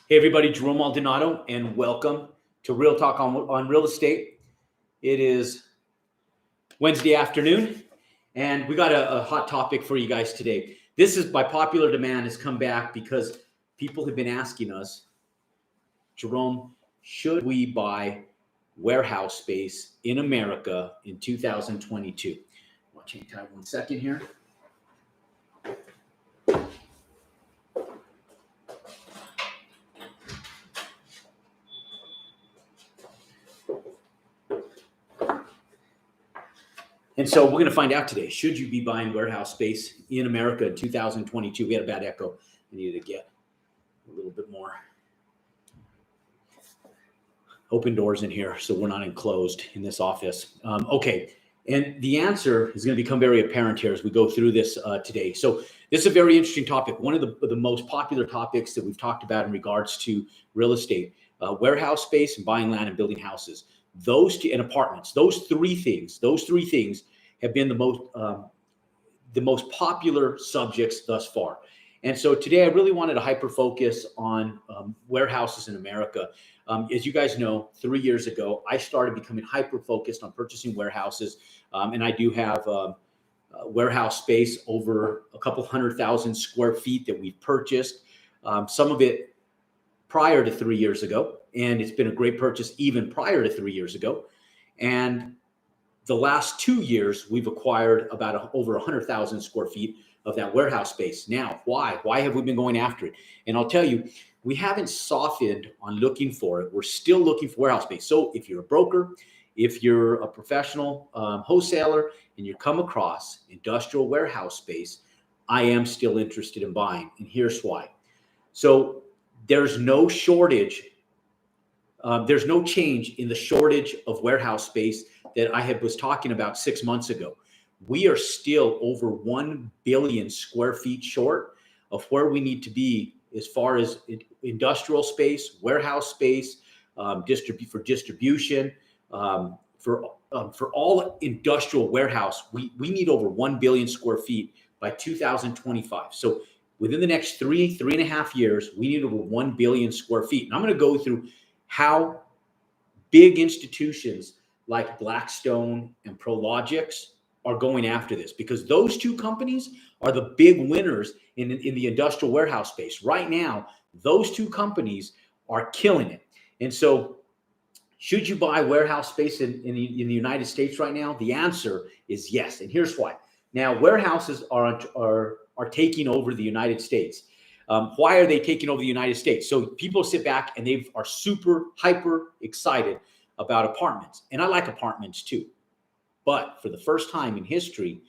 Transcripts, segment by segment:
Hey everybody, Jerome Maldonado, and welcome to Real Talk on Real Estate. It is Wednesday afternoon, and we got a hot topic for you guys today. This is by popular demand has come back because people have been asking us, Jerome, should we buy warehouse space in America in 2022? I'll change time 1 second here. And so we're going to find out today, should you be buying warehouse space in America in 2022? We had a bad echo. I needed to get a little bit more open doors in here so we're not enclosed in this office. Okay, and the answer is going to become very apparent here as we go through this today. So this is a very interesting topic, one of the most popular topics that we've talked about in regards to real estate, warehouse space and buying land and building houses. Those two, and apartments, those three things have been the most popular subjects thus far. And so today I really wanted to hyper focus on warehouses in America. As you guys know, 3 years ago, I started becoming hyper focused on purchasing warehouses. And I do have warehouse space over a couple 100,000 square feet that we've purchased. Some of it prior to 3 years ago. And it's been a great purchase even prior to 3 years ago. And the last 2 years, we've acquired about over 100,000 square feet of that warehouse space. Now, why? Why have we been going after it? And I'll tell you, we haven't softened on looking for it. We're still looking for warehouse space. So if you're a broker, if you're a professional wholesaler, and you come across industrial warehouse space, I am still interested in buying. And here's why. So there's no shortage. There's no change in the shortage of warehouse space that I was talking about 6 months ago. We are still over 1 billion square feet short of where we need to be as far as industrial space, warehouse space, for distribution, for all industrial warehouse. We need over 1 billion square feet by 2025. So within the next 3.5 years, we need over 1 billion square feet. And I'm going to go through how big institutions like Blackstone and Prologix are going after this, because those two companies are the big winners in the industrial warehouse space. Right now, those two companies are killing it. And so should you buy warehouse space in the United States right now? The answer is yes. And here's why. Now, warehouses are taking over the United States. Why are they taking over the United States? So people sit back and they are super hyper excited about apartments. And I like apartments too. But for the first time in history,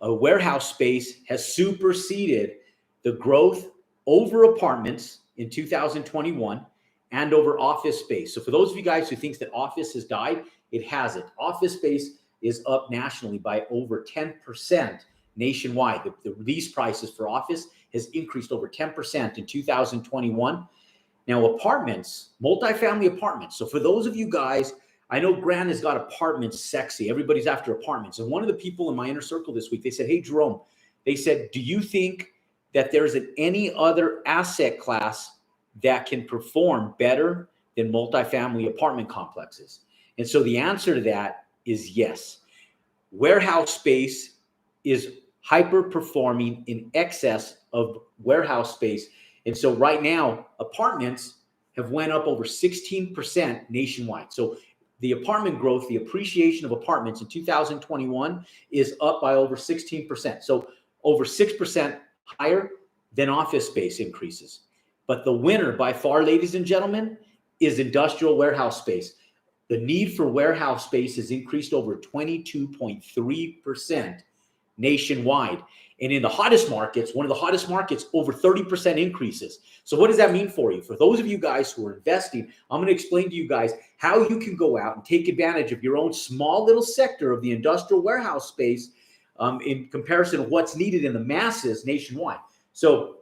a warehouse space has superseded the growth over apartments in 2021 and over office space. So for those of you guys who think that office has died, it hasn't. Office space is up nationally by over 10% nationwide. The lease prices for office has increased over 10% in 2021. Now, apartments, multifamily apartments. So for those of you guys, I know Grant has got apartments sexy. Everybody's after apartments. And one of the people in my inner circle this week, they said, hey, Jerome, they said, do you think that there's any other asset class that can perform better than multifamily apartment complexes? And so the answer to that is yes. Warehouse space is hyper performing in excess of warehouse space. And so right now, apartments have went up over 16% nationwide. So the apartment growth, the appreciation of apartments in 2021 is up by over 16%. So over 6% higher than office space increases. But the winner by far, ladies and gentlemen, is industrial warehouse space. The need for warehouse space has increased over 22.3% nationwide. And in the hottest markets, one of the hottest markets, over 30% increases. So what does that mean for you? For those of you guys who are investing, I'm going to explain to you guys how you can go out and take advantage of your own small little sector of the industrial warehouse space in comparison to what's needed in the masses nationwide. So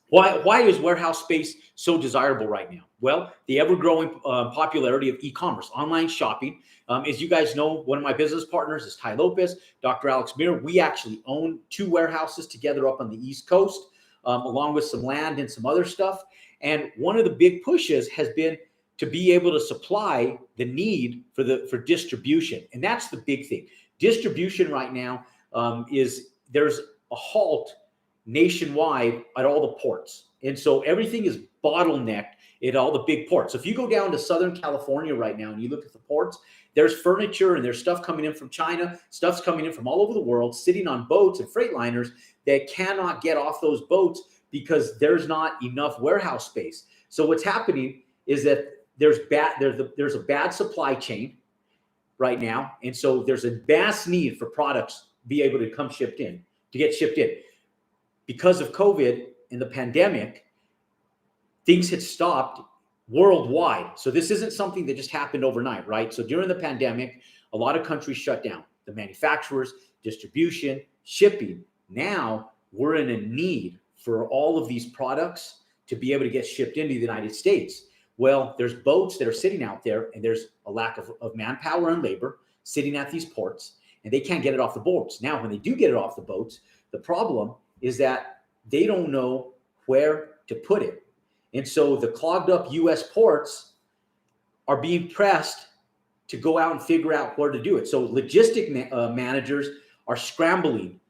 why is warehouse space so desirable right now? Well, the ever-growing popularity of e-commerce, online shopping. As you guys know, one of my business partners is Lopez, Dr. Mehr. We actually own 2 warehouses together up on the East Coast. along with some land and some other stuff. And one of the big pushes has been to be able to supply the need for distribution. And that's the big thing. Distribution right now there's a halt nationwide at all the ports. And so everything is bottlenecked at all the big ports. So if you go down to Southern California right now and you look at the ports, there's furniture and there's stuff coming in from China, stuff's coming in from all over the world, sitting on boats and freight liners that cannot get off those boats because there's not enough warehouse space. So what's happening is that there's a bad supply chain right now. And so there's a vast need for products to be able to get shipped in. Because of COVID and the pandemic, things had stopped worldwide. So this isn't something that just happened overnight, right? So during the pandemic, a lot of countries shut down. The manufacturers, distribution, shipping. Now we're in a need for all of these products to be able to get shipped into the United States. Well, there's boats that are sitting out there and there's a lack of manpower and labor sitting at these ports and they can't get it off the boats. Now, when they do get it off the boats, the problem is that they don't know where to put it. And so the clogged up US ports are being pressed to go out and figure out where to do it. So logistic managers are scrambling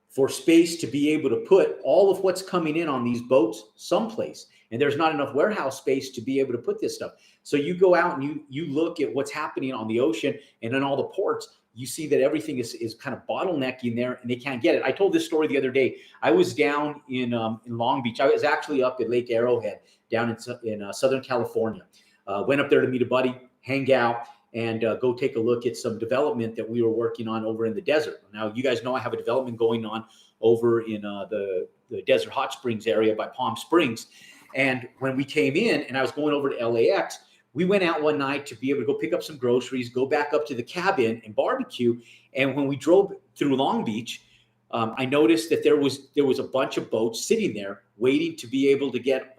for space to be able to put all of what's coming in on these boats someplace. And there's not enough warehouse space to be able to put this stuff. So you go out and you look at what's happening on the ocean and in all the ports, you see that everything is kind of bottlenecking there and they can't get it. I told this story the other day. I was down in Long Beach. I was actually up at Lake Arrowhead down in Southern California. Went up there to meet a buddy, hang out, and go take a look at some development that we were working on over in the desert. Now, you guys know I have a development going on over in the Desert Hot Springs area by Palm Springs. And when we came in and I was going over to LAX, we went out one night to be able to go pick up some groceries, go back up to the cabin and barbecue. And when we drove through Long Beach, I noticed that there was a bunch of boats sitting there waiting to be able to get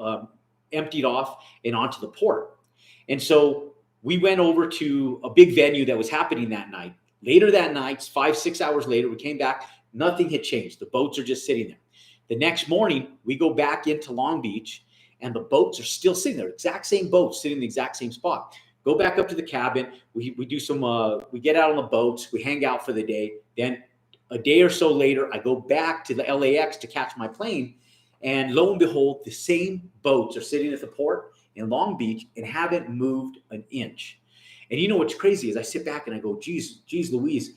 emptied off and onto the port. And so we went over to a big venue that was happening that night. Later that night, 5-6 hours later, we came back. Nothing had changed. The boats are just sitting there. The next morning, we go back into Long Beach and the boats are still sitting there, exact same boats sitting in the exact same spot. Go back up to the cabin. We do some, we get out on the boats. We hang out for the day. Then a day or so later, I go back to the LAX to catch my plane. And lo and behold, the same boats are sitting at the port in Long Beach and haven't moved an inch. And you know what's crazy is I sit back and I go, geez, Louise,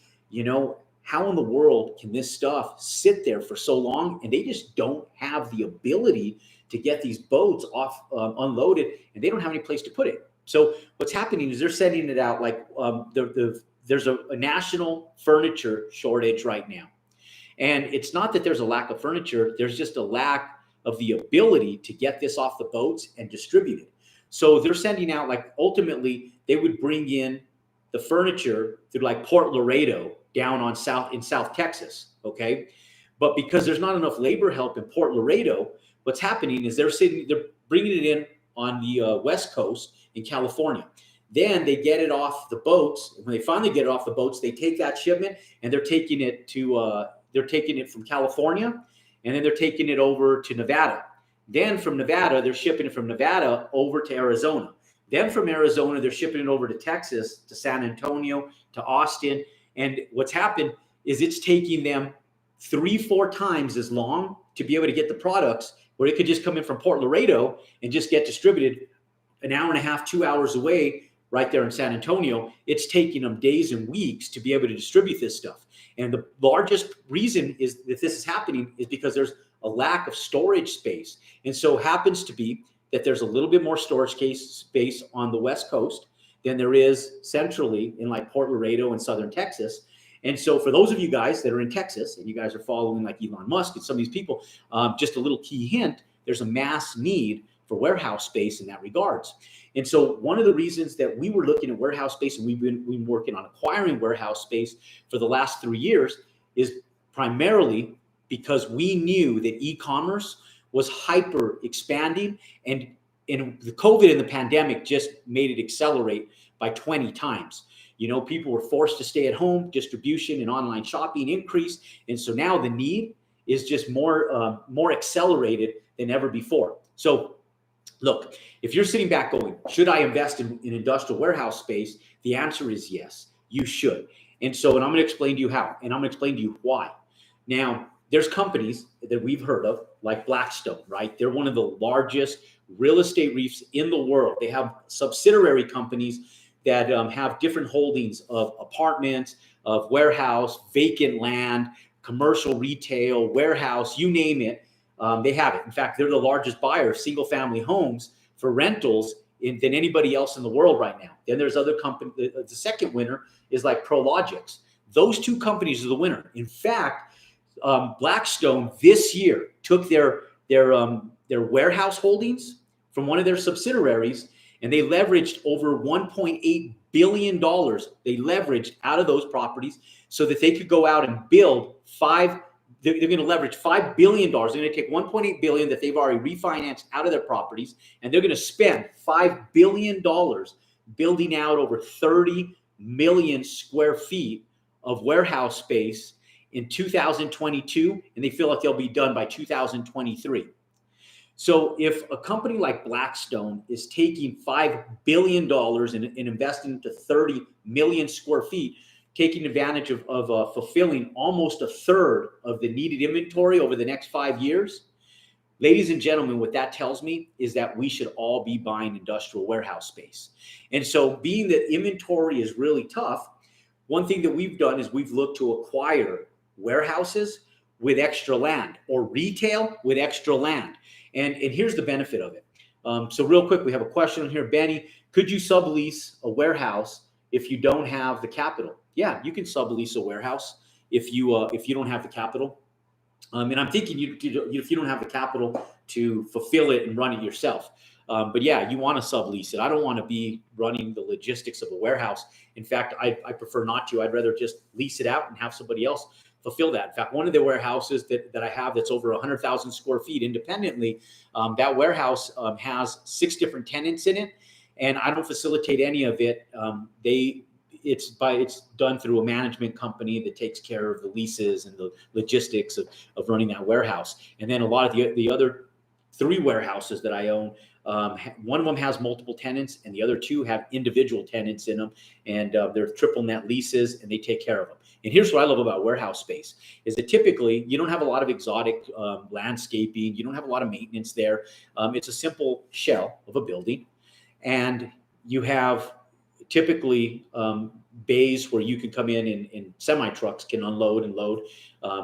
how in the world can this stuff sit there for so long? And they just don't have the ability to get these boats off unloaded, and they don't have any place to put it. So what's happening is they're sending it out like there's a national furniture shortage right now. And it's not that there's a lack of furniture, there's just a lack of the ability to get this off the boats and distribute it. So they're sending out, like, ultimately they would bring in the furniture through like Port Laredo down in South Texas, okay? But because there's not enough labor help in Port Laredo, what's happening is they're bringing it in on the West Coast in California. Then they get it off the boats. When they finally get it off the boats, they take that shipment and they're taking it from California, and then they're taking it over to Nevada. Then from Nevada, they're shipping it from Nevada over to Arizona. Then from Arizona, they're shipping it over to Texas, to San Antonio, to Austin. And what's happened is it's taking them 3-4 times as long to be able to get the products, where it could just come in from Port Laredo and just get distributed an hour and a half, 2 hours away right there in San Antonio. It's taking them days and weeks to be able to distribute this stuff. And the largest reason is that this is happening is because there's a lack of storage space. And so it happens to be that there's a little bit more storage space on the West Coast than there is centrally in like Port Laredo and Southern Texas. And so for those of you guys that are in Texas and you guys are following like Elon Musk and some of these people, just a little key hint, there's a mass need for warehouse space in that regards. And so one of the reasons that we were looking at warehouse space, and we've been working on acquiring warehouse space for the last 3 years, is primarily because we knew that e-commerce was hyper expanding, and the COVID and the pandemic just made it accelerate by 20 times. People were forced to stay at home, distribution and online shopping increased. And so now the need is just more accelerated than ever before. So look, if you're sitting back going, should I invest in industrial warehouse space? The answer is yes, you should. And I'm going to explain to you how, and I'm going to explain to you why. Now, there's companies that we've heard of, like Blackstone, right? They're one of the largest real estate REITs in the world. They have subsidiary companies that have different holdings of apartments, of warehouse, vacant land, commercial retail, warehouse, you name it. They have it. In fact, they're the largest buyer of single family homes for rentals than anybody else in the world right now. Then there's other companies. The second winner is like Prologix. Those two companies are the winner. In fact, Blackstone this year took their warehouse holdings from one of their subsidiaries, and they leveraged over $1.8 billion. They leveraged out of those properties so that they could go out and build they're going to leverage $5 billion. They're going to take $1.8 billion that they've already refinanced out of their properties, and they're going to spend $5 billion building out over 30 million square feet of warehouse space in 2022, and they feel like they'll be done by 2023. So if a company like Blackstone is taking $5 billion and investing into 30 million square feet, taking advantage of fulfilling almost a third of the needed inventory over the next 5 years, ladies and gentlemen, what that tells me is that we should all be buying industrial warehouse space. And so being that inventory is really tough, one thing that we've done is we've looked to acquire warehouses with extra land or retail with extra land. And here's the benefit of it. So real quick, we have a question on here. Benny, could you sublease a warehouse if you don't have the capital? Yeah, you can sublease a warehouse if you don't have the capital. And I'm thinking if you don't have the capital to fulfill it and run it yourself. But yeah, you want to sublease it. I don't want to be running the logistics of a warehouse. In fact, I prefer not to. I'd rather just lease it out and have somebody else fulfill that. In fact, one of the warehouses that I have that's over 100,000 square feet independently, that warehouse has 6 different tenants in it, and I don't facilitate any of it. It's done through a management company that takes care of the leases and the logistics of running that warehouse. And then a lot of the other 3 warehouses that I own, one of them has multiple tenants and the other 2 have individual tenants in them, and they're triple net leases, and they take care of them. And here's what I love about warehouse space is that typically you don't have a lot of exotic landscaping. You don't have a lot of maintenance there. It's a simple shell of a building, and you have typically bays where you can come in semi trucks can unload and load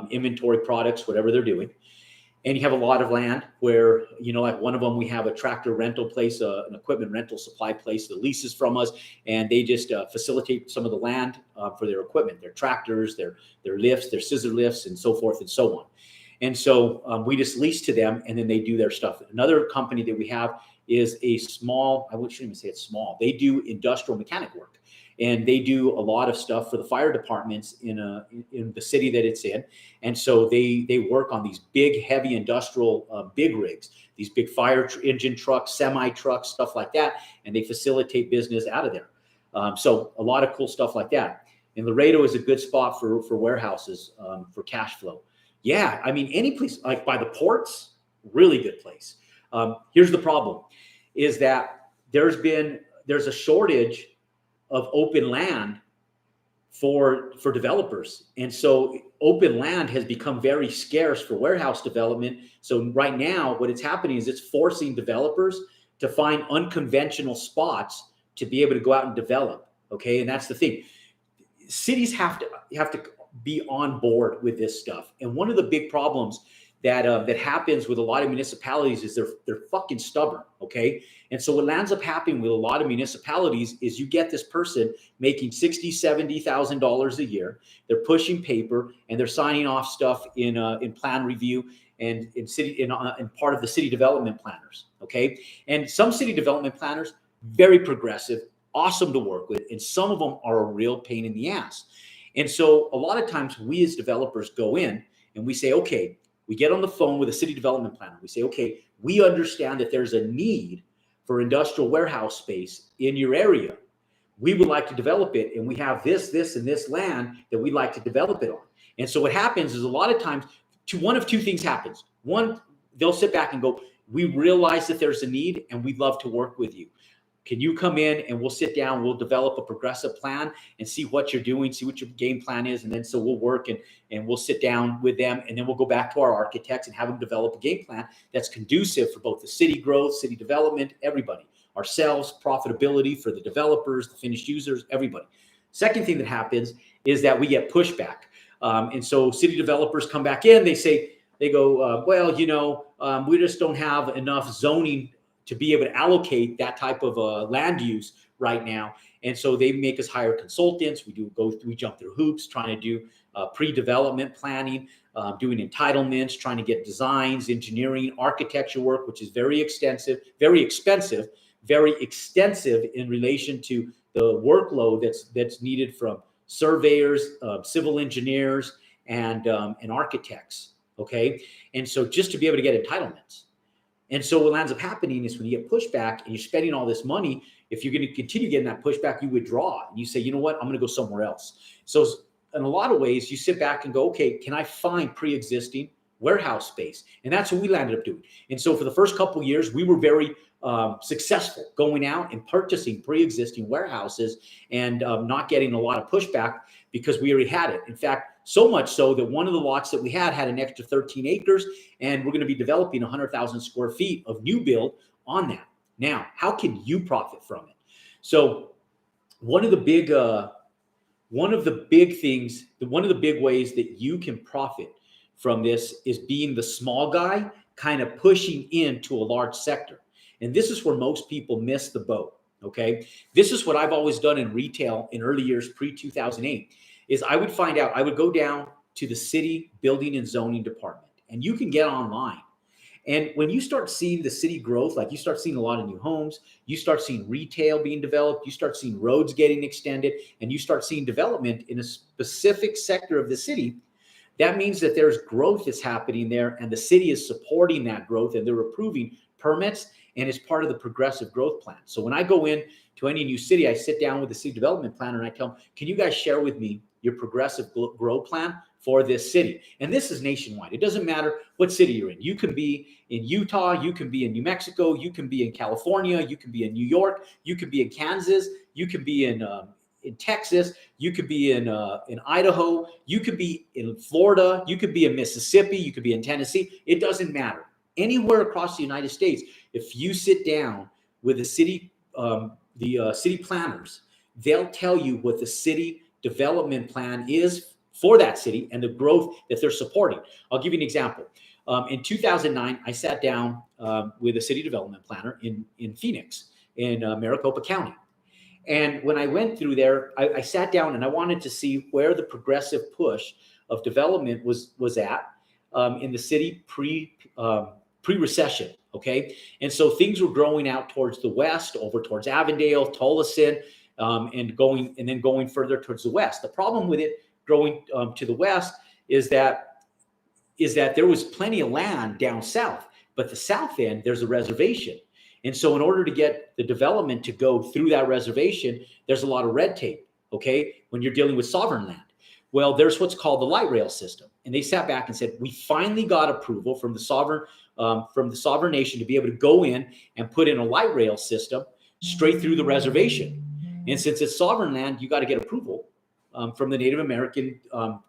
inventory products, whatever they're doing. And you have a lot of land where, like one of them, we have a tractor rental place, an equipment rental supply place that leases from us, and they just facilitate some of the land for their equipment, their tractors, their lifts, their scissor lifts, and so forth and so on. And so we just lease to them, and then they do their stuff. Another company that we have is a small, I shouldn't even say it's small. They do industrial mechanic work. And they do a lot of stuff for the fire departments in the city that it's in. And so they work on these big, heavy industrial big rigs, these big fire engine trucks, semi trucks, stuff like that. And they facilitate business out of there. So a lot of cool stuff like that. And Laredo is a good spot for warehouses for cash flow. Yeah, I mean, any place like by the ports, really good place. Here's the problem is that there's a shortage of open land for developers. And so open land has become very scarce for warehouse development. So right now, what it's happening is it's forcing developers to find unconventional spots to be able to go out and develop. Okay. And that's the thing. Cities have to be on board with this stuff. And one of the big problems that happens with a lot of municipalities is they're fucking stubborn, okay? And so what ends up happening with a lot of municipalities is you get this person making $60,000, $70,000 a year. They're pushing paper and they're signing off stuff in plan review and in part of the city development planners, okay? And some city development planners, very progressive, awesome to work with, and some of them are a real pain in the ass. And so a lot of times we as developers go in and we say, okay, we get on the phone with a city development planner. We say, okay, we understand that there's a need for industrial warehouse space in your area. We would like to develop it, and we have this, and this land that we'd like to develop it on. And so what happens is a lot of times one of two things happens. One, they'll sit back and go, we realize that there's a need and we'd love to work with you. Can you come in and we'll sit down, we'll develop a progressive plan and see what you're doing, see what your game plan is. And then so we'll work and we'll sit down with them, and then we'll go back to our architects and have them develop a game plan that's conducive for both the city growth, city development, everybody, ourselves, profitability for the developers, the finished users, everybody. Second thing that happens is that we get pushback. And so city developers come back in, they go, well, we just don't have enough zoning to be able to allocate that type of land use right now. And so they make us hire consultants. We jump through hoops, trying to do pre-development planning, doing entitlements, trying to get designs, engineering, architecture work, which is very extensive, very expensive, very extensive in relation to the workload that's needed from surveyors, civil engineers, and architects. Okay, and so just to be able to get entitlements. And so what ends up happening is when you get pushback and you're spending all this money, if you're going to continue getting that pushback, you withdraw and you say, you know what, I'm going to go somewhere else. So in a lot of ways, you sit back and go, okay, can I find pre-existing warehouse space? And that's what we landed up doing. And so for the first couple of years, we were very successful going out and purchasing pre-existing warehouses and not getting a lot of pushback because we already had it. In fact, so much so that one of the lots that we had an extra 13 acres, and we're going to be developing 100,000 square feet of new build on that. Now, how can you profit from it? So one of the big ways that you can profit from this is being the small guy, kind of pushing into a large sector. And this is where most people miss the boat. Okay. This is what I've always done in retail in early years, pre-2008, is I would go down to the city building and zoning department, and you can get online. And when you start seeing the city growth, like you start seeing a lot of new homes, you start seeing retail being developed, you start seeing roads getting extended, and you start seeing development in a specific sector of the city, that means that there's growth that's happening there, and the city is supporting that growth, and they're approving permits, and it's part of the progressive growth plan. So when I go in to any new city, I sit down with the city development planner and I tell them, can you guys share with me your progressive growth plan for this city? And this is nationwide. It doesn't matter what city you're in. You can be in Utah, you can be in New Mexico, you can be in California, you can be in New York, you can be in Kansas, you can be in Texas, you could be in Idaho, you could be in Florida, you could be in Mississippi, you could be in Tennessee. It doesn't matter. Anywhere across the United States, if you sit down with the city planners, they'll tell you what the city development plan is for that city and the growth that they're supporting. I'll give you an example. In 2009, I sat down with a city development planner in Phoenix, in Maricopa County. And when I went through there, I sat down and I wanted to see where the progressive push of development was at in the city pre-recession. Okay. And so things were growing out towards the west, over towards Avondale, Tolleson, and then going further towards the west. The problem with it growing to the west is that there was plenty of land down south, but the south end, there's a reservation. And so in order to get the development to go through that reservation, there's a lot of red tape, okay, when you're dealing with sovereign land. Well, there's what's called the light rail system. And they sat back and said, we finally got approval from the sovereign nation to be able to go in and put in a light rail system straight through the reservation. And since it's sovereign land, you got to get approval from the Native American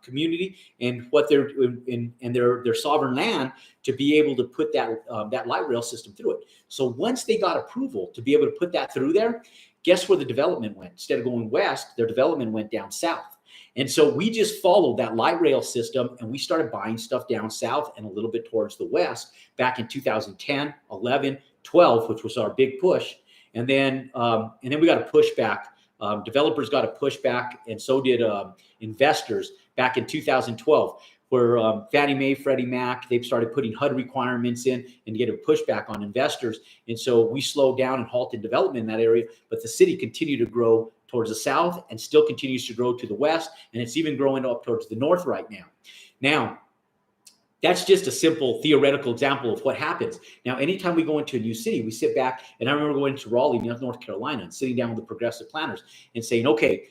community and what they're in their sovereign land to be able to put that light rail system through it. So once they got approval to be able to put that through there, guess where the development went? Instead of going west, their development went down south. And so we just followed that light rail system and we started buying stuff down south and a little bit towards the west back in 2010, 11, 12, which was our big push. And then we got a pushback. Developers got a pushback, and so did investors back in 2012, where Fannie Mae, Freddie Mac, they've started putting HUD requirements in and get a pushback on investors. And so we slowed down and halted development in that area, but the city continued to grow towards the south and still continues to grow to the west, and it's even growing up towards the north right now. Now, that's just a simple theoretical example of what happens. Now, anytime we go into a new city, we sit back, and I remember going to Raleigh, North Carolina, and sitting down with the progressive planners and saying, okay,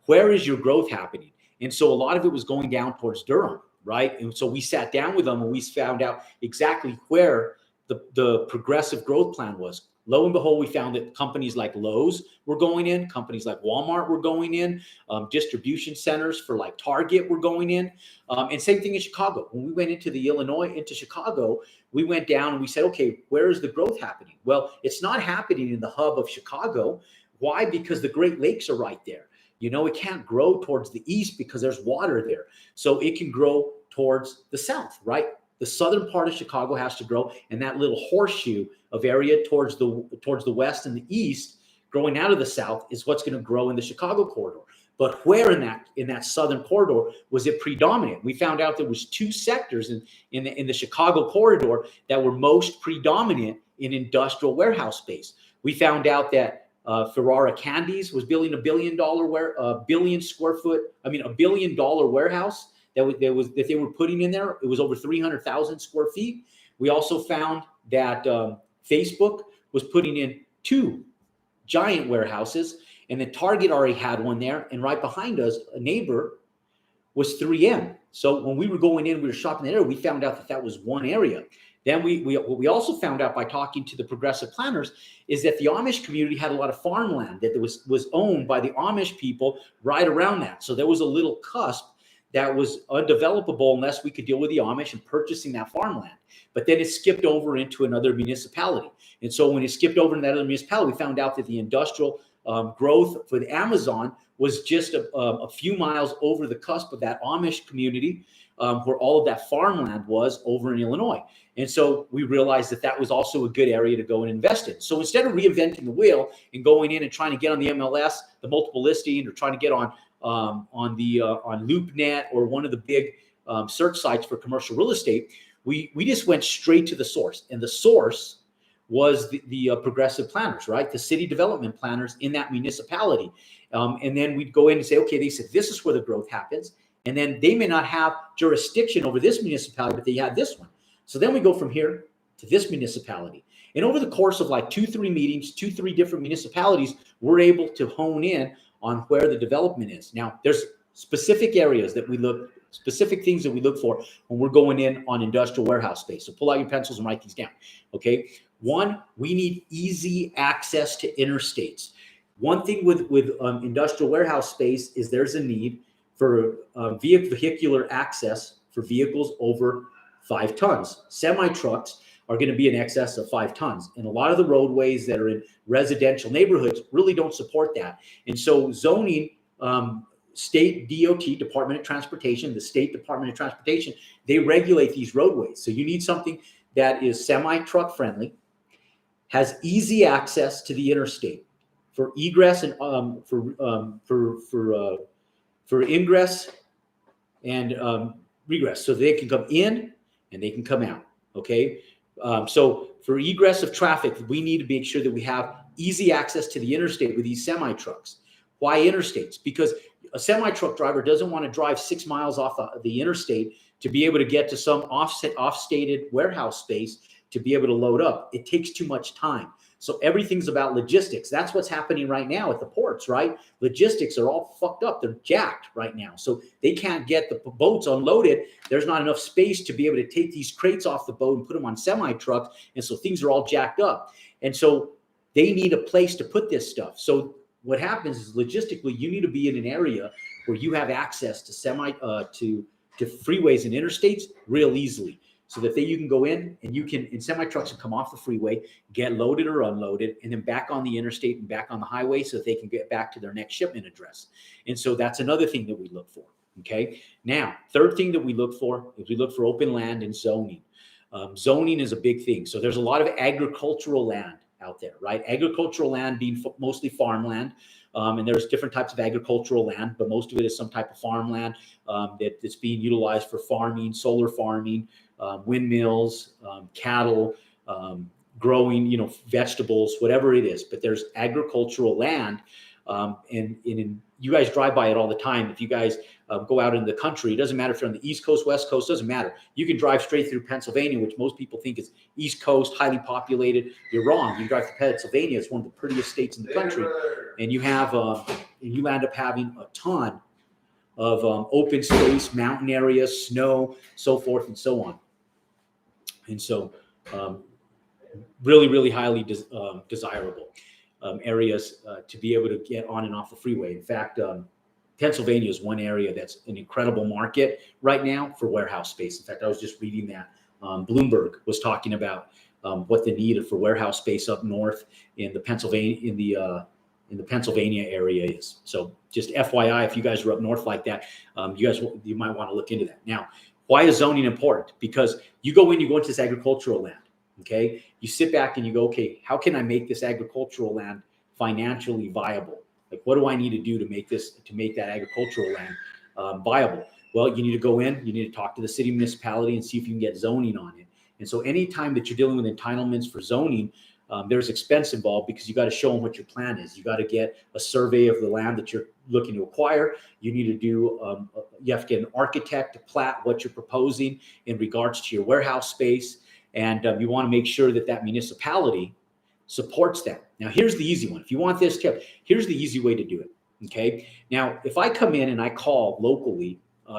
where is your growth happening? And so a lot of it was going down towards Durham. right? And so we sat down with them and we found out exactly where the progressive growth plan was. Lo and behold, we found that companies like Lowe's were going in, companies like Walmart were going in, distribution centers for like Target were going in, and same thing in Chicago. When we went into Chicago, we went down and we said, okay, where is the growth happening? Well, it's not happening in the hub of Chicago. Why? Because the Great Lakes are right there. You know, it can't grow towards the east because there's water there. So it can grow towards the south, right? The southern part of Chicago has to grow, and that little horseshoe of area towards the west and the east, growing out of the south, is what's going to grow in the Chicago corridor. But where in that southern corridor was it predominant? We found out there was two sectors in the Chicago corridor that were most predominant in industrial warehouse space. We found out that Ferrara Candies was building $1 billion warehouse that they were putting in there. It was over 300,000 square feet. We also found that Facebook was putting in 2 giant warehouses, and then Target already had one there. And right behind us, a neighbor was 3M. So when we were going in, we were shopping that area, we found out that was one area. Then what we also found out by talking to the progressive planners is that the Amish community had a lot of farmland that was owned by the Amish people right around that. So there was a little cusp that was undevelopable unless we could deal with the Amish and purchasing that farmland. But then it skipped over into another municipality. And so when it skipped over into that other municipality, we found out that the industrial growth for the Amazon was just a few miles over the cusp of that Amish community, where all of that farmland was over in Illinois. And so we realized that was also a good area to go and invest in. So instead of reinventing the wheel and going in and trying to get on the MLS, the multiple listing, or trying to get on LoopNet or one of the big search sites for commercial real estate, we just went straight to the source. And the source was the progressive planners, right? The city development planners in that municipality. And then we'd go in and say, okay, they said, this is where the growth happens. And then they may not have jurisdiction over this municipality, but they have this one. So then we go from here to this municipality. And over the course of like 2-3 meetings, 2-3 different municipalities, we're able to hone in on where the development is. Now, there's specific areas that we look, specific things that we look for when we're going in on industrial warehouse space. So pull out your pencils and write these down, okay? 1, we need easy access to interstates. One thing with industrial warehouse space is there's a need for vehicular access for vehicles over 5 tons. Semi-trucks are going to be in excess of 5 tons. And a lot of the roadways that are in residential neighborhoods really don't support that. And so zoning, state DOT, Department of Transportation, the state Department of Transportation, they regulate these roadways. So you need something that is semi-truck friendly, has easy access to the interstate for egress and for ingress and regress, so they can come in and they can come out. Okay, so for egress of traffic, we need to make sure that we have easy access to the interstate with these semi trucks. Why interstates? Because a semi truck driver doesn't want to drive 6 miles off the interstate to be able to get to some off-stated warehouse space to be able to load up. It takes too much time. So everything's about logistics. That's what's happening right now at the ports, right? Logistics are all fucked up. They're jacked right now. So they can't get the boats unloaded. There's not enough space to be able to take these crates off the boat and put them on semi trucks. And so things are all jacked up. And so they need a place to put this stuff. So what happens is logistically, you need to be in an area where you have access to to freeways and interstates real easily. So that you can go in and you can, in semi trucks, and come off the freeway, get loaded or unloaded, and then back on the interstate and back on the highway so that they can get back to their next shipment address. And so that's another thing that we look for. Okay. Now, third thing that we look for is we look for open land and zoning. Zoning is a big thing. So there's a lot of agricultural land out there, right? Agricultural land being mostly farmland. And there's different types of agricultural land, but most of it is some type of farmland that's being utilized for farming, solar farming, windmills, cattle, growing, vegetables, whatever it is. But there's agricultural land, and you guys drive by it all the time. If you guys go out in the country, it doesn't matter if you're on the East Coast, West Coast, doesn't matter. You can drive straight through Pennsylvania, which most people think is East Coast, highly populated. You're wrong. You drive through Pennsylvania; it's one of the prettiest states in the country, and you have, and you end up having a ton of open space, mountain areas, snow, so forth and so on. And so really, really highly desirable areas to be able to get on and off the freeway. In fact, Pennsylvania is one area that's an incredible market right now for warehouse space. In fact, I was just reading that Bloomberg was talking about what the need for warehouse space up north in the Pennsylvania area is. So just FYI, if you guys are up north like that, you might want to look into that. Now, why is zoning important? Because you go into this agricultural land, okay? You sit back and you go, okay, how can I make this agricultural land financially viable? Like, what do I need to do to make that agricultural land viable? Well, you need to go in, you need to talk to the city municipality and see if you can get zoning on it. And so anytime that you're dealing with entitlements for zoning, there's expense involved because you got to show them what your plan is. You got to get a survey of the land that you're looking to acquire. You need to do, you have to get an architect to plat what you're proposing in regards to your warehouse space. And you want to make sure that that municipality supports that. Now, here's the easy one. If you want this tip, here's the easy way to do it. Okay. Now, if I come in and I call locally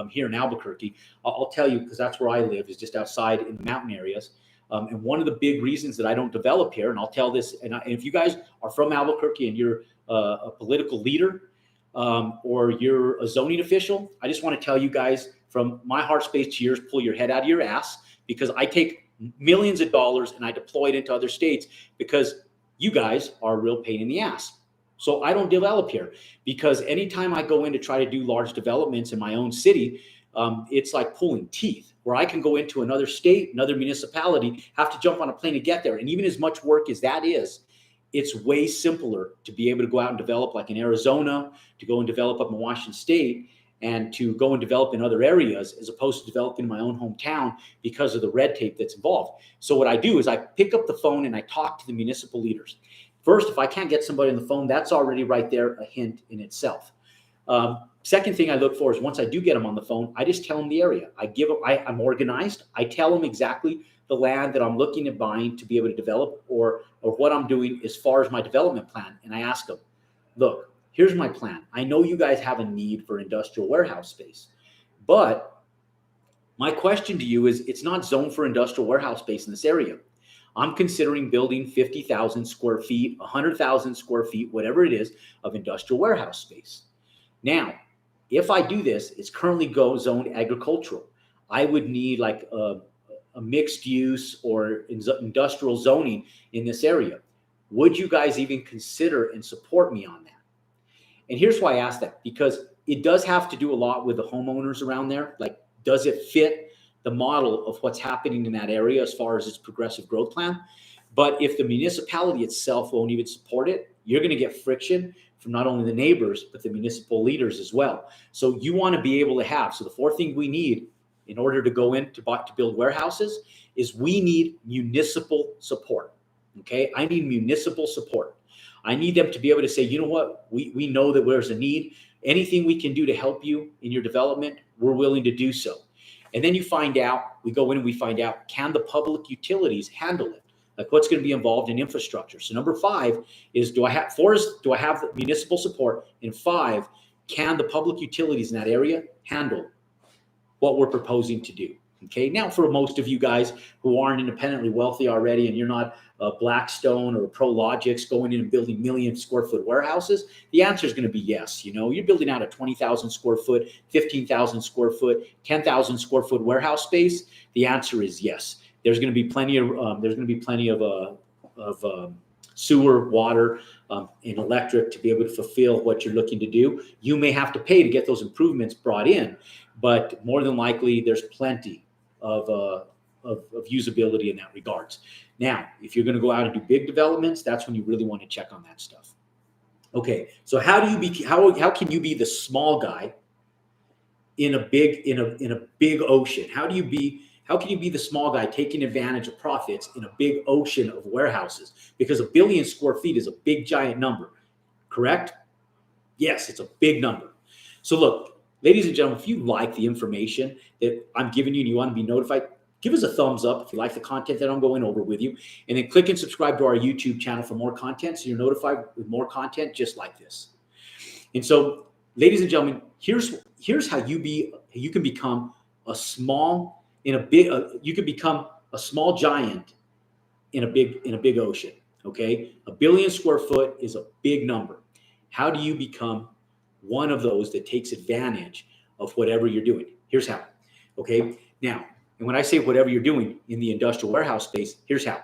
here in Albuquerque, I'll tell you, because that's where I live, is just outside in the mountain areas. And one of the big reasons that I don't develop here, and I'll tell this, and if you guys are from Albuquerque and you're a political leader or you're a zoning official, I just want to tell you guys from my heart space to yours, pull your head out of your ass, because I take millions of dollars and I deploy it into other states because you guys are a real pain in the ass. So I don't develop here because anytime I go in to try to do large developments in my own city, it's like pulling teeth, where I can go into another state, another municipality, have to jump on a plane to get there. And even as much work as that is, it's way simpler to be able to go out and develop like in Arizona, to go and develop up in Washington State, and to go and develop in other areas as opposed to developing in my own hometown because of the red tape that's involved. So what I do is I pick up the phone and I talk to the municipal leaders. First, if I can't get somebody on the phone, that's already right there a hint in itself. Second thing I look for is once I do get them on the phone, I just tell them the area. I'm organized. I tell them exactly the land that I'm looking at buying to be able to develop or what I'm doing as far as my development plan. And I ask them, look, here's my plan. I know you guys have a need for industrial warehouse space, but my question to you is it's not zoned for industrial warehouse space in this area. I'm considering building 50,000 square feet, 100,000 square feet, whatever it is, of industrial warehouse space. Now, if I do this, it's currently zoned agricultural. I would need like a mixed use or industrial zoning in this area. Would you guys even consider and support me on that? And here's why I ask that, because it does have to do a lot with the homeowners around there. Like, does it fit the model of what's happening in that area as far as its progressive growth plan? But if the municipality itself won't even support it, you're going to get friction from not only the neighbors, but the municipal leaders as well. So you want to be able to have, so the fourth thing we need in order to go in to build warehouses is we need municipal support. Okay. I need municipal support. I need them to be able to say, you know what, we know that there's a need. Anything we can do to help you in your development, we're willing to do so. And then we go in and we find out, can the public utilities handle it? Like, what's going to be involved in infrastructure? So number 5 is, do I have municipal support? And 5, can the public utilities in that area handle what we're proposing to do? Okay. Now, for most of you guys who aren't independently wealthy already, and you're not Blackstone or Prologix going in and building million square foot warehouses, the answer is going to be yes. You know, you're building out a 20,000 square foot, 15,000 square foot, 10,000 square foot warehouse space. The answer is yes. There's going to be plenty of sewer, water, and electric to be able to fulfill what you're looking to do. You may have to pay to get those improvements brought in, but more than likely, there's plenty of usability in that regards. Now, if you're going to go out and do big developments, that's when you really want to check on that stuff. Okay, so how can you be the small guy in a big ocean? How can you be the small guy taking advantage of profits in a big ocean of warehouses? Because 1 billion square feet is a big giant number, correct? Yes, it's a big number. So look, ladies and gentlemen, if you like the information that I'm giving you and you want to be notified, give us a thumbs up if you like the content that I'm going over with you, and then click and subscribe to our YouTube channel for more content so you're notified with more content just like this. And so ladies and gentlemen, here's how you can become a small in a big you can become a small giant in a big ocean. Okay, 1 billion square foot is a big number. How do you become one of those that takes advantage of whatever you're doing? Here's how. Okay, now, and when I say whatever you're doing in the industrial warehouse space, here's how.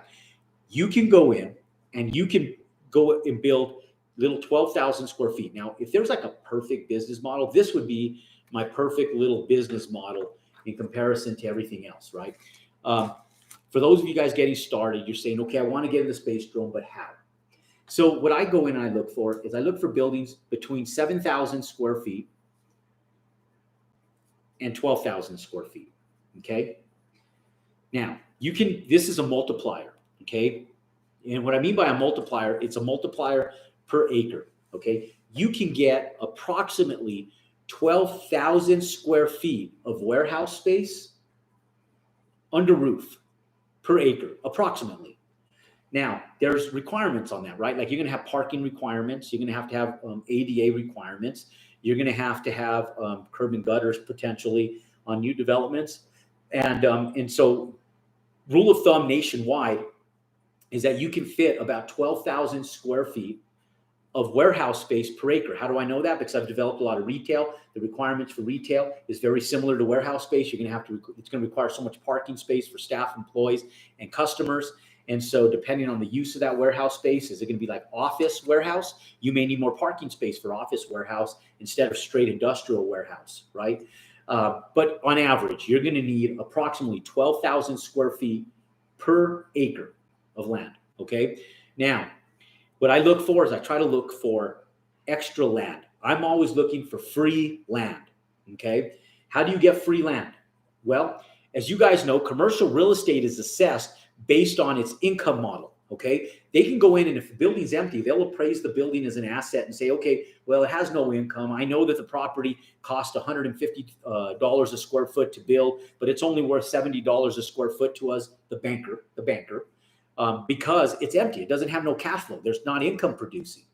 You can go in and you can go and build little 12,000 square feet. Now, if there's like a perfect business model, this would be my perfect little business model in comparison to everything else, right? For those of you guys getting started, you're saying, okay, I want to get in the space, Jerome, but how? So what I go in and I look for is I look for buildings between 7,000 square feet and 12,000 square feet, okay? Now, this is a multiplier, okay? And what I mean by a multiplier, it's a multiplier per acre, okay? You can get approximately 12,000 square feet of warehouse space under roof per acre, approximately. Now, there's requirements on that, right? Like you're going to have parking requirements. You're going to have ADA requirements. You're going to have curb and gutters potentially on new developments. And so rule of thumb nationwide is that you can fit about 12,000 square feet of warehouse space per acre. How do I know that? Because I've developed a lot of retail. The requirements for retail is very similar to warehouse space. It's going to require so much parking space for staff, employees, and customers. And so depending on the use of that warehouse space, is it going to be like office warehouse? You may need more parking space for office warehouse instead of straight industrial warehouse, right? But on average, you're going to need approximately 12,000 square feet per acre of land, okay? Now, what I look for is I try to look for extra land. I'm always looking for free land, okay? How do you get free land? Well, as you guys know, commercial real estate is assessed based on its income model, okay? They can go in and if the building's empty, they'll appraise the building as an asset and say, okay, well, it has no income. I know that the property cost $150 a square foot to build, but it's only worth $70 a square foot to us, the banker, because it's empty. It doesn't have no cash flow. There's not income producing.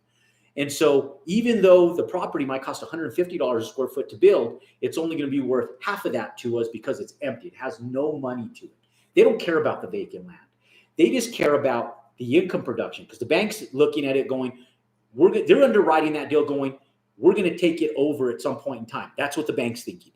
And so even though the property might cost $150 a square foot to build, it's only going to be worth half of that to us because it's empty. It has no money to it. They don't care about the vacant land. They just care about the income production because the bank's looking at it going, they're underwriting that deal going, we're going to take it over at some point in time. That's what the bank's thinking.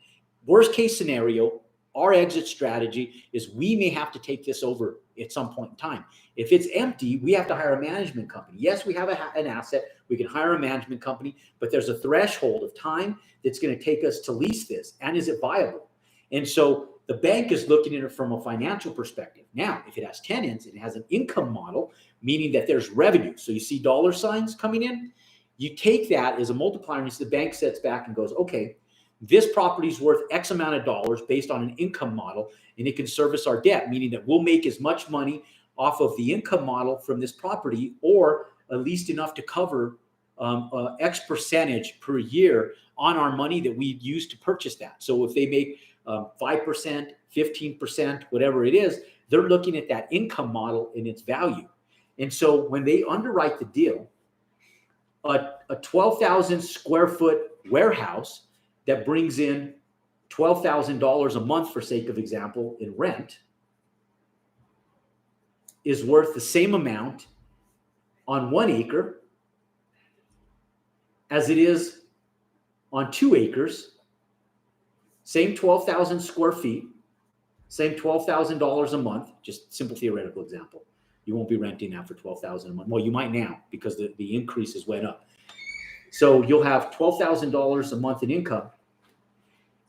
Worst case scenario, our exit strategy is we may have to take this over at some point in time. If it's empty, we have to hire a management company. Yes, we have an asset. We can hire a management company, but there's a threshold of time that's going to take us to lease this. And is it viable? And so the bank is looking at it from a financial perspective. Now, if it has tenants and it has an income model, meaning that there's revenue. So you see dollar signs coming in, you take that as a multiplier and the bank sits back and goes, okay, this property is worth X amount of dollars based on an income model, and it can service our debt, meaning that we'll make as much money off of the income model from this property, or at least enough to cover X percentage per year on our money that we use to purchase that. So if they make 5%, 15%, whatever it is, they're looking at that income model and its value. And so when they underwrite the deal, a 12,000 square foot warehouse that brings in $12,000 a month, for sake of example, in rent, is worth the same amount on 1 acre as it is on 2 acres, same 12,000 square feet, same $12,000 a month, just simple theoretical example. You won't be renting that for $12,000 a month. Well, you might now because the increases went up. So you'll have $12,000 a month in income,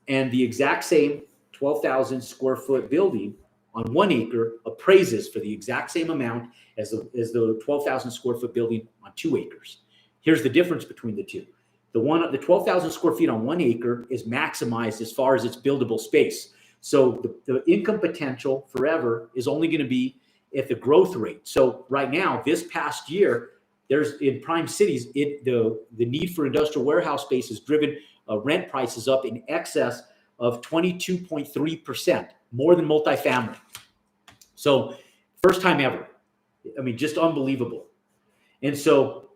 and the exact same 12,000 square foot building on 1 acre appraises for the exact same amount as the 12,000 square foot building on 2 acres. Here's the difference between the two. The 12,000 square feet on 1 acre is maximized as far as its buildable space. So the income potential forever is only going to be at the growth rate. So right now, this past year, there's in prime cities, the need for industrial warehouse space has driven rent prices up in excess of 22.3%, more than multifamily. So first time ever. I mean, just unbelievable. And so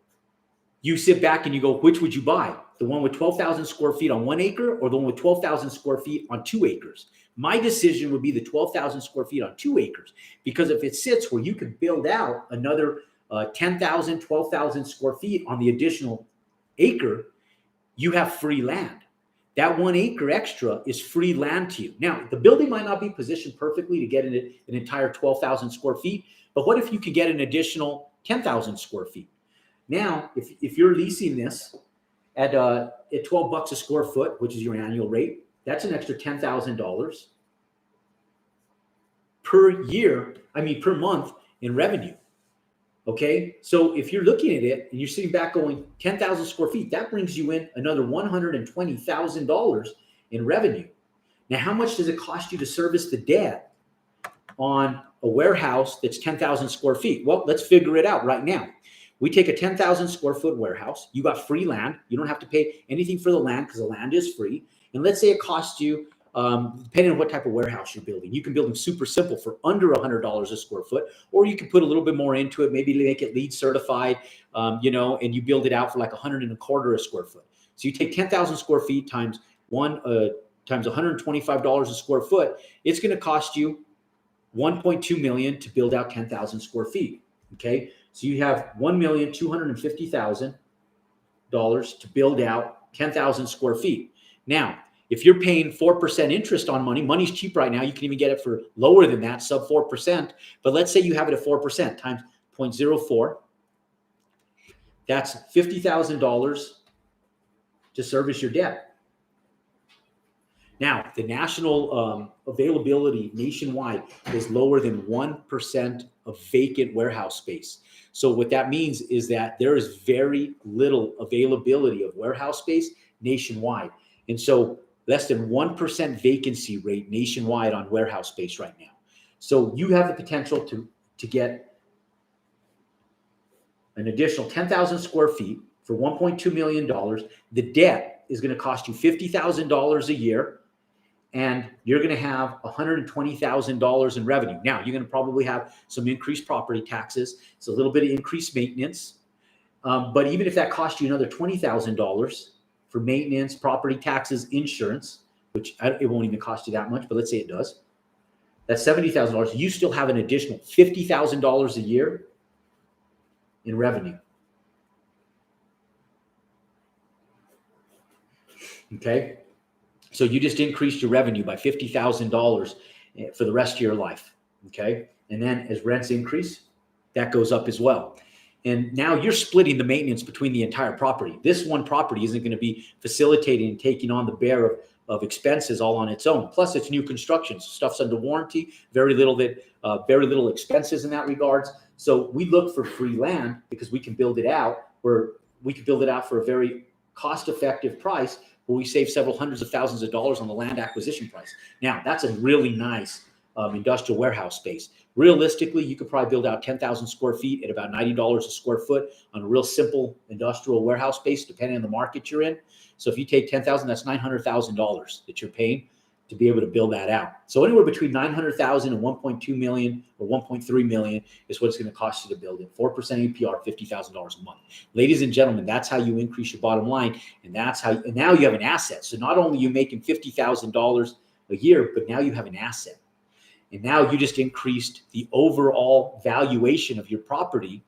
you sit back and you go, which would you buy? the one with 12,000 square feet on 1 acre or the one with 12,000 square feet on 2 acres? My decision would be the 12,000 square feet on 2 acres, because if it sits where you could build out another 10,000, 12,000 square feet on the additional acre, you have free land. That 1 acre extra is free land to you. Now, the building might not be positioned perfectly to get an entire 12,000 square feet, but what if you could get an additional 10,000 square feet? Now, if you're leasing this at $12 a square foot, which is your annual rate, that's an extra $10,000 per month in revenue. Okay, so if you're looking at it and you're sitting back going 10,000 square feet, that brings you in another $120,000 in revenue. Now, how much does it cost you to service the debt on a warehouse that's 10,000 square feet? Well, let's figure it out right now. We take a 10,000 square foot warehouse. You got free land. You don't have to pay anything for the land because the land is free. And let's say it costs you, depending on what type of warehouse you're building, you can build them super simple for under $100 a square foot, or you can put a little bit more into it, maybe make it LEED certified, and you build it out for like $125 a square foot. So you take 10,000 square feet times $125 a square foot. It's going to cost you $1.2 million to build out 10,000 square feet. Okay, so you have $1,250,000 to build out 10,000 square feet. Now, if you're paying 4% interest on money's cheap right now. You can even get it for lower than that, sub 4%. But let's say you have it at 4% times 0.04. That's $50,000 to service your debt. Now, the national availability nationwide is lower than 1% of vacant warehouse space. So what that means is that there is very little availability of warehouse space nationwide. And so less than 1% vacancy rate nationwide on warehouse space right now. So you have the potential to get an additional 10,000 square feet for $1.2 million. The debt is going to cost you $50,000 a year, and you're going to have $120,000 in revenue. Now, you're going to probably have some increased property taxes. It's a little bit of increased maintenance. But even if that costs you another $20,000 for maintenance, property taxes, insurance, which it won't even cost you that much, but let's say it does, that's $70,000. You still have an additional $50,000 a year in revenue. Okay, so you just increased your revenue by $50,000 for the rest of your life. Okay, and then as rents increase, that goes up as well. And now you're splitting the maintenance between the entire property. This one property isn't going to be facilitating and taking on the bear of expenses all on its own. Plus, it's new construction, so stuff's under warranty. Very little expenses in that regards. So we look for free land because we can build it out. For a very cost-effective price, where we save several hundreds of thousands of dollars on the land acquisition price. Now, that's a really nice industrial warehouse space. Realistically, you could probably build out 10,000 square feet at about $90 a square foot on a real simple industrial warehouse space, depending on the market you're in. So if you take 10,000, that's $900,000 that you're paying to be able to build that out. So anywhere between $900,000 and $1.2 million or $1.3 million is what it's going to cost you to build it. 4% APR, $50,000 a month. Ladies and gentlemen, that's how you increase your bottom line, and now you have an asset. So not only are you making $50,000 a year, but now you have an asset. And now you just increased the overall valuation of your property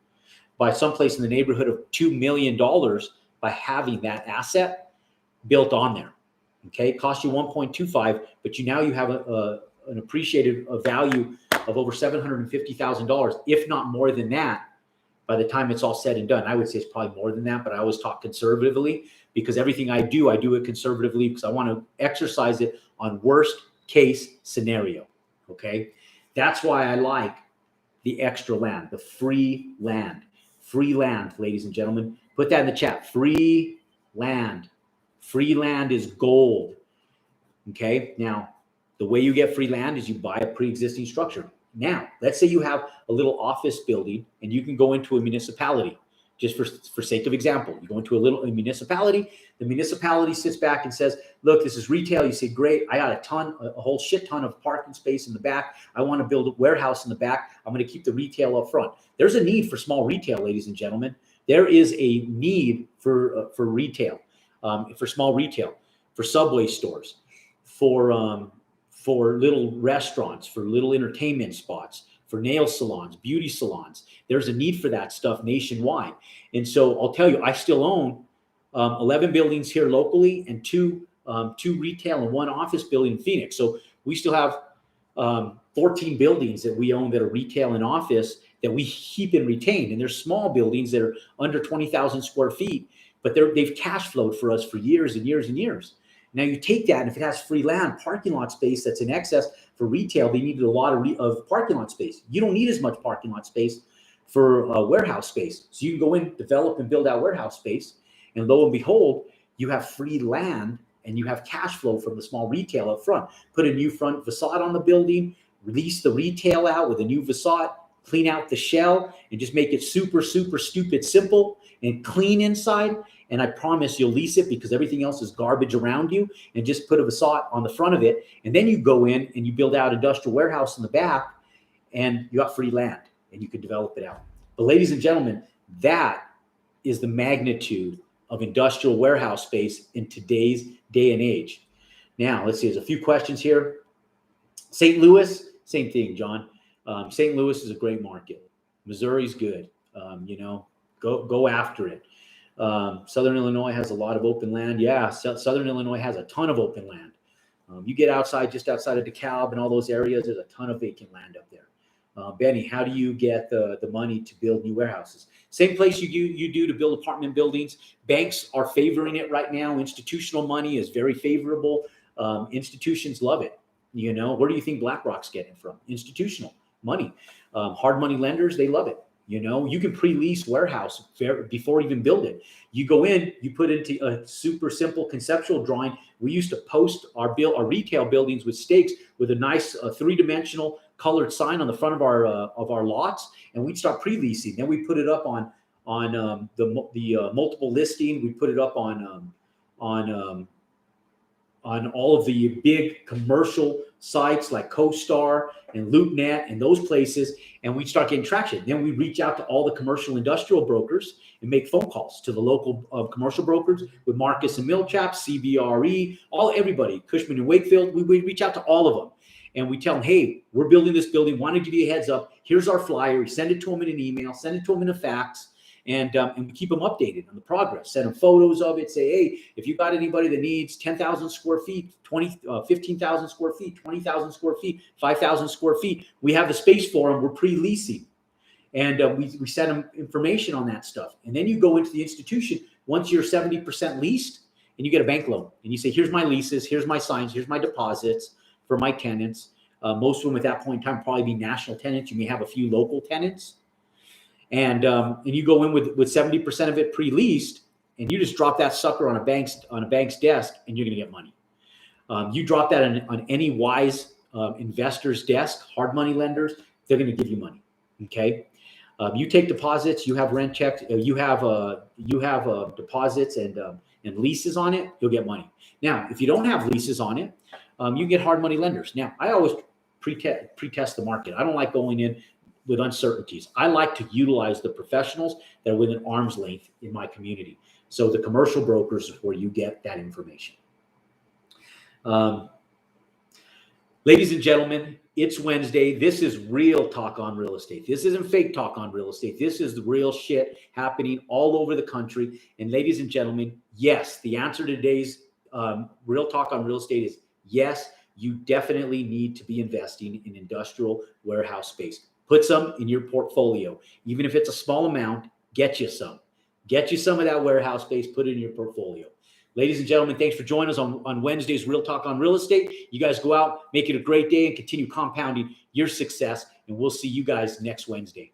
by someplace in the neighborhood of $2 million by having that asset built on there. Okay, it cost you 1.25, but you have an appreciated value of over $750,000, if not more than that, by the time it's all said and done. I would say it's probably more than that, but I always talk conservatively because everything I do it conservatively because I want to exercise it on worst case scenario. Okay, that's why I like the extra land, the free land. Free land, ladies and gentlemen. Put that in the chat. Free land. Free land is gold. Okay, now the way you get free land is you buy a pre-existing structure. Now, let's say you have a little office building and you can go into a municipality. Just for sake of example, you go into a municipality, the municipality sits back and says, look, this is retail. You say, great, I got a whole shit ton of parking space in the back. I want to build a warehouse in the back. I'm going to keep the retail up front. There's a need for small retail, ladies and gentlemen. There is a need for retail. for small retail, for Subway stores, for little restaurants, for little entertainment spots, for nail salons, beauty salons. There's a need for that stuff nationwide. And so I'll tell you, I still own 11 buildings here locally and two retail and one office building in Phoenix. So we still have 14 buildings that we own that are retail and office that we keep and retain. And they're small buildings that are under 20,000 square feet, but they've cash flowed for us for years and years and years. Now you take that, and if it has free land, parking lot space that's in excess for retail, they needed a lot of parking lot space. You don't need as much parking lot space for warehouse space. So you can go in, develop and build out warehouse space, and lo and behold, you have free land and you have cash flow from the small retail up front. Put a new front facade on the building, release the retail out with a new facade, clean out the shell, and just make it super, super stupid simple and clean inside. And I promise you'll lease it because everything else is garbage around you, and just put a facade on the front of it. And then you go in and you build out industrial warehouse in the back, and you got free land and you can develop it out. But ladies and gentlemen, that is the magnitude of industrial warehouse space in today's day and age. Now, let's see, there's a few questions here. St. Louis, same thing, John. St. Louis is a great market. Missouri's good. Go after it. Southern Illinois has a lot of open land. Yeah, Southern Illinois has a ton of open land. You get just outside of DeKalb and all those areas, there's a ton of vacant land up there. Benny, how do you get the money to build new warehouses? Same place you do to build apartment buildings. Banks are favoring it right now. Institutional money is very favorable. Institutions love it. Where do you think BlackRock's getting from? Institutional money. Hard money lenders, they love it. You can pre-lease warehouse before even build it. You go in, you put into a super simple conceptual drawing. We used to post our retail buildings with stakes with a nice three-dimensional colored sign on the front of our lots, and we'd start pre-leasing. Then we put it up on the multiple listing. We put it up on all of the big commercial sites like CoStar and LoopNet and those places, and we start getting traction. Then we reach out to all the commercial industrial brokers and make phone calls to the local commercial brokers with Marcus and Millchap, CBRE, everybody, Cushman and Wakefield. We reach out to all of them, and we tell them, hey, we're building this building. Want to give you a heads up. Here's our flyer. We send it to them in an email, send it to them in a fax. And we keep them updated on the progress. Send them photos of it. Say, hey, if you got anybody that needs 10,000 square feet, 15,000 square feet, 20,000 square feet, 5,000 square feet, we have the space for them. We're pre-leasing. And we send them information on that stuff. And then you go into the institution once you're 70% leased, and you get a bank loan. And you say, here's my leases, here's my signs, here's my deposits for my tenants. Most of them at that point in time probably be national tenants. You may have a few local tenants. And you go in with 70% of it pre-leased, and you just drop that sucker on a bank's desk, and you're going to get money. You drop that on any wise investor's desk, hard money lenders, they're going to give you money. Okay, you take deposits, you have rent checks, you have deposits and leases on it, you'll get money. Now, if you don't have leases on it, you get hard money lenders. Now, I always pre-test the market. I don't like going in with uncertainties. I like to utilize the professionals that are within arm's length in my community. So the commercial brokers is where you get that information. Ladies and gentlemen, it's Wednesday. This is real talk on real estate. This isn't fake talk on real estate. This is the real shit happening all over the country. And ladies and gentlemen, yes, the answer to today's real talk on real estate is yes, you definitely need to be investing in industrial warehouse space. Put some in your portfolio. Even if it's a small amount, get you some. Get you some of that warehouse space, put it in your portfolio. Ladies and gentlemen, thanks for joining us on Wednesday's Real Talk on Real Estate. You guys go out, make it a great day, and continue compounding your success. And we'll see you guys next Wednesday.